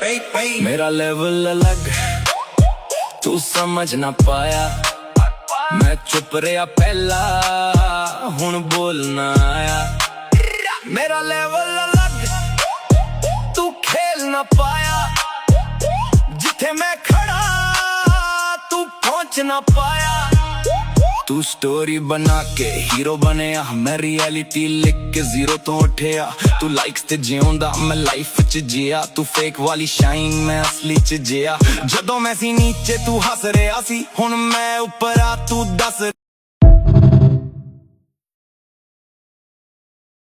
मेरा लेवल अलग तू समझ ना पाया, मैं चुप रहा पहला हुण बोलना आया। मेरा लेवल अलग तू खेल ना पाया, जिथे मैं खड़ा तू पहुंच ना पाया। तू स्टोरी बना के हीरो बनया, मैं रियलिटी लिख के जीरो तो उठिया। तू लाइक्स ते जिਉਂਦਾ मैं लाइफ च जिया, तू फेक वाली शाइन मैं असली च जिया। जदों मैं सी नीचे तू हस रहा सी, हुण मैं उपर आ तू दस